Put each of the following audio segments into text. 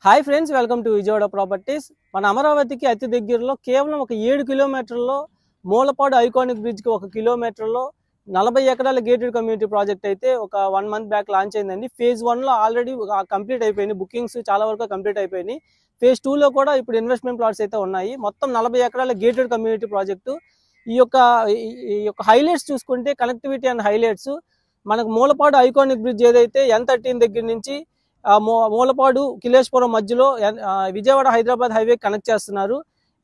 Hi friends, welcome to Vijayawada properties. మన అమరావతికి అతి దగ్గరలో కేవలం ఒక 7 కిలోమీటర్లో మూలపాడు ఐకానిక్ బ్రిడ్జ్కి 1 కిలోమీటర్లో 40 ఎకరాల గేటెడ్ కమ్యూనిటీ ప్రాజెక్ట్ అయితే ఒక 1 మంత్ బ్యాక్ లాంచ్ అయిందండి. ఫేజ్ 1లో ఆల్రెడీ కంప్లీట్ అయిపోయింది, బుకింగ్స్ చాలా వరకు కంప్లీట్ అయిపోయినాయి. ఫేజ్ 2లో కూడా ఇప్పుడు ఇన్వెస్ట్మెంట్ ప్లాట్స్ అయితే ఉన్నాయి. మొత్తం 40 ఎకరాల గేటెడ్ కమ్యూనిటీ ప్రాజెక్టు. ఈ యొక్క హైలైట్స్ చూసుకుంటే కనెక్టివిటీ అండ్ హైలైట్స్, మనకు మూలపాడు ఐకానిక్ బ్రిడ్జ్ ఏదైతే N13 దగ్గర నుంచి మూలపాడు కిలేశ్వరం మధ్యలో విజయవాడ హైదరాబాద్ హైవే కనెక్ట్ చేస్తున్నారు.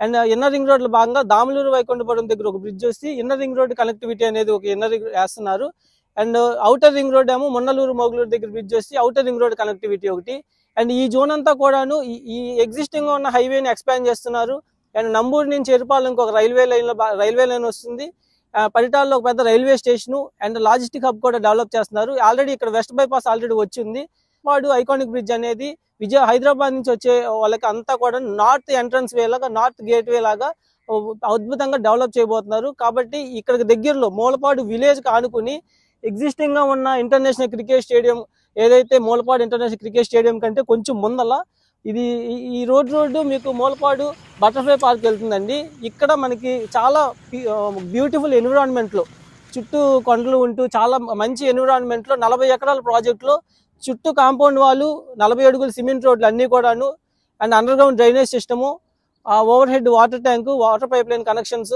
అండ్ ఇన్నర్ రింగ్ రోడ్ లో భాగంగా దాములూరు వైకుంఠపురం దగ్గర ఒక బ్రిడ్జ్ వచ్చి ఇన్నర్ రింగ్ రోడ్ కనెక్టివిటీ అనేది ఒక ఇన్నర్ రింగ్ వేస్తున్నారు. అండ్ అవుటర్ రింగ్ రోడ్ ఏమో మున్నలూరు మొగలూరు దగ్గర బ్రిడ్జ్ వచ్చి అవుటర్ రింగ్ రోడ్ కనెక్టివిటీ ఒకటి. అండ్ ఈ జోన్ అంతా కూడాను ఈ ఎగ్జిస్టింగ్ ఉన్న హైవేని ఎక్స్పాండ్ చేస్తున్నారు. అండ్ నంబూరు నుంచి ఎరుపాలెంకి ఒక రైల్వే లైన్ వస్తుంది. పరిటాల్లో ఒక పెద్ద railway station and logistic hub కూడా డెవలప్ చేస్తున్నారు. ఆల్రెడీ ఇక్కడ వెస్ట్ బైపాస్ ఆల్రెడీ వచ్చింది. వాడు ఐకానిక్ బ్రిడ్జ్ అనేది హైదరాబాద్ నుంచి వచ్చే వాళ్ళకి అంతా కూడా నార్త్ ఎంట్రన్స్ వే లాగా, నార్త్ గేట్ వే లాగా అద్భుతంగా డెవలప్ చేయబోతున్నారు. కాబట్టి ఇక్కడికి దగ్గరలో మూలపాడు విలేజ్ కి ఆనుకుని ఎగ్జిస్టింగ్ గా ఉన్న ఇంటర్నేషనల్ క్రికెట్ స్టేడియం ఏదైతే మూలపాడు ఇంటర్నేషనల్ క్రికెట్ స్టేడియం కంటే కొంచెం ముందల ఈ రోడ్డు మీకు మూలపాడు బటర్ఫ్లై పార్క్ వెళ్తుందండి. ఇక్కడ మనకి చాలా బ్యూటిఫుల్ ఎన్విరాన్మెంట్ లో చుట్టూ కొండలు ఉంటూ చాలా మంచి ఎన్విరాన్మెంట్ లో 40 ఎకరాల ప్రాజెక్ట్ లో చుట్టూ కాంపౌండ్ వాళ్ళు 40 అడుగుల సిమెంట్ రోడ్లు అన్ని కూడాను and under ground drainage system, over head water tank, water pipe line connections,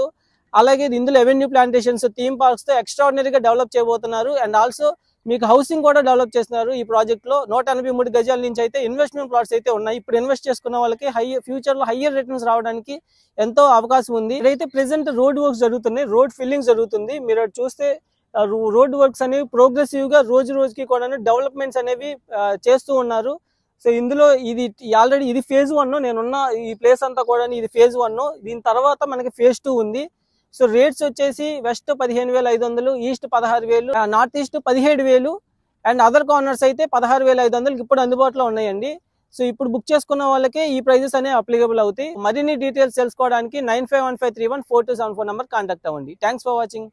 అలాగే ఇందులో ఎవెన్యూ ప్లాంటేషన్స్, థీమ్ పార్క్స్ తో ఎక్స్ట్రాడినరీగా డెవలప్ చేయబోతున్నారు. అండ్ ఆల్సో మీకు హౌసింగ్ కూడా డెవలప్ చేస్తున్నారు. ఈ ప్రాజెక్ట్ లో 183 గజాల నుంచి అయితే ఇన్వెస్ట్మెంట్ ప్లాట్స్ అయితే ఉన్నాయి. ఇప్పుడు ఇన్వెస్ట్ చేసుకున్న వాళ్ళకి ఫ్యూచర్ లో హయ్యర్ రిటర్న్స్ రావడానికి ఎంతో అవకాశం ఉంది. ఇదైతే ప్రెసెంట్ రోడ్ వర్క్స్ జరుగుతున్నాయి, రోడ్ ఫిల్లింగ్ జరుగుతుంది. మీరు చూస్తే రోడ్ వర్క్స్ అనేవి ప్రోగ్రెసివ్ గా రోజు రోజుకి కూడా డెవలప్మెంట్స్ అనేవి చేస్తూ ఉన్నారు. సో ఇందులో ఆల్రెడీ ఇది ఫేజ్ 1. నేనున్న ఈ ప్లేస్ అంతా కూడా ఇది ఫేజ్ 1. దీని తర్వాత మనకి ఫేజ్ 2 ఉంది. సో రేట్స్ వచ్చేసి west 15,500, east 16,000, north east 17,000 and other corners అయితే 16,500 ఇప్పుడు అందుబాటులో ఉన్నాయండి. సో ఇప్పుడు బుక్ చేసుకున్న వాళ్ళకే ఈ ప్రైజెస్ అనేవి అప్లికబుల్ అవుతాయి. మరిన్ని డీటెయిల్స్ తెలుసుకోవడానికి 9515314274 నెంబర్ కాంటాక్ట్ అవ్వండి. Thanks for watching.